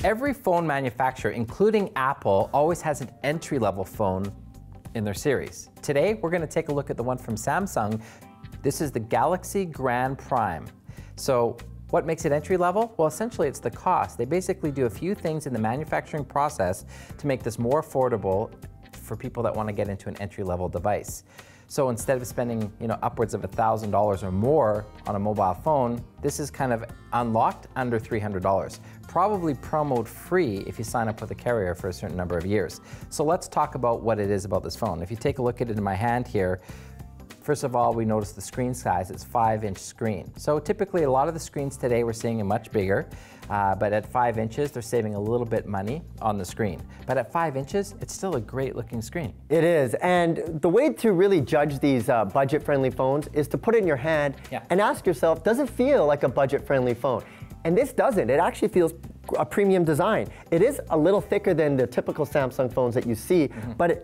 Every phone manufacturer, including Apple, always has an entry-level phone in their series. Today, we're going to take a look at the one from Samsung. This is the Galaxy Grand Prime. So, what makes it entry-level? Well, essentially it's the cost. They basically do a few things in the manufacturing process to make this more affordable for people that want to get into an entry-level device. So instead of spending, upwards of $1,000 or more on a mobile phone, this is kind of unlocked under $300. Probably promoed free if you sign up with a carrier for a certain number of years. So let's talk about what it is about this phone. If you take a look at it in my hand here, first of all, we notice the screen size. It's 5-inch screen. So typically, a lot of the screens today we're seeing are much bigger, but at 5 inches, they're saving a little bit money on the screen. But at 5 inches, it's still a great looking screen. It is, and the way to really judge these budget-friendly phones is to put it in your hand and ask yourself, does it feel like a budget-friendly phone? And this doesn't. It actually feels a premium design. It is a little thicker than the typical Samsung phones that you see,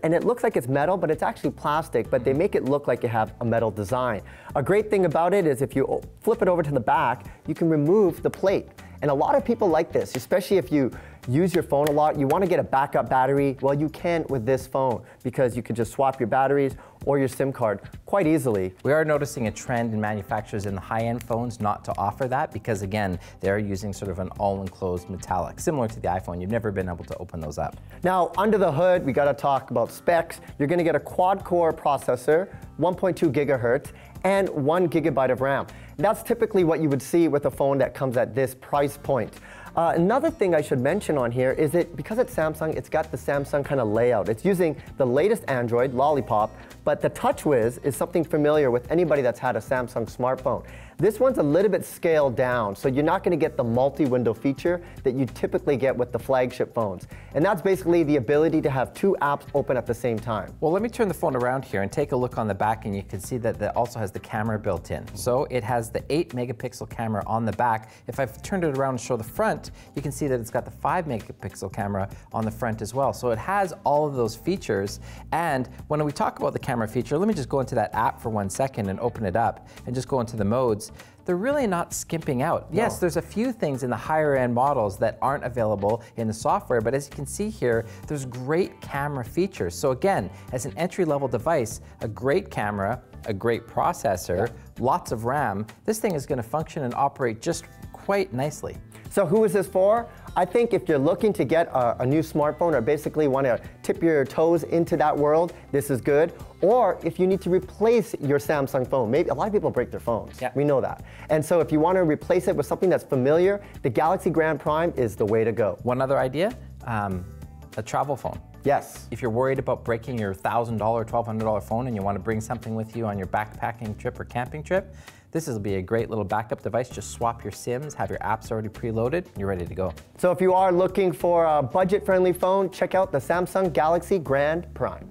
and it looks like it's metal, but it's actually plastic, but they make it look like you have a metal design. A great thing about it is if you flip it over to the back, you can remove the plate. And a lot of people like this, especially if you use your phone a lot, you want to get a backup battery. Well, you can with this phone because you can just swap your batteries or your SIM card quite easily. We are noticing a trend in manufacturers in the high-end phones not to offer that because, again, they're using sort of an all-enclosed metallic. Similar to the iPhone, you've never been able to open those up. Now, under the hood, we got to talk about specs. You're going to get a quad-core processor, 1.2 gigahertz, and 1 gigabyte of RAM. That's typically what you would see with a phone that comes at this price point. Another thing I should mention on here is that because it's Samsung, it's got the Samsung kind of layout. It's using the latest Android, Lollipop, but the TouchWiz is something familiar with anybody that's had a Samsung smartphone. This one's a little bit scaled down, so you're not going to get the multi-window feature that you typically get with the flagship phones. And that's basically the ability to have 2 apps open at the same time. Well, let me turn the phone around here and take a look on the back, and you can see that it also has the camera built in. So it has the 8-megapixel camera on the back. If I've turned it around and show the front, you can see that it's got the 5-megapixel camera on the front as well. So it has all of those features. And when we talk about the camera feature, let me just go into that app for 1 second and open it up and just go into the modes. They're really not skimping out. Yes, there's a few things in the higher end models that aren't available in the software, but as you can see here, there's great camera features. So again, as an entry-level device, a great camera, a great processor, lots of RAM, this thing is going to function and operate just quite nicely. So who is this for? I think if you're looking to get a new smartphone or basically want to tip your toes into that world, this is good. Or if you need to replace your Samsung phone. Maybe a lot of people break their phones. We know that. And so if you want to replace it with something that's familiar, the Galaxy Grand Prime is the way to go. One other idea, a travel phone. Yes. If you're worried about breaking your $1,000, $1,200 phone and you want to bring something with you on your backpacking trip or camping trip, this will be a great little backup device. Just swap your SIMs, have your apps already preloaded, and you're ready to go. So if you are looking for a budget-friendly phone, check out the Samsung Galaxy Grand Prime.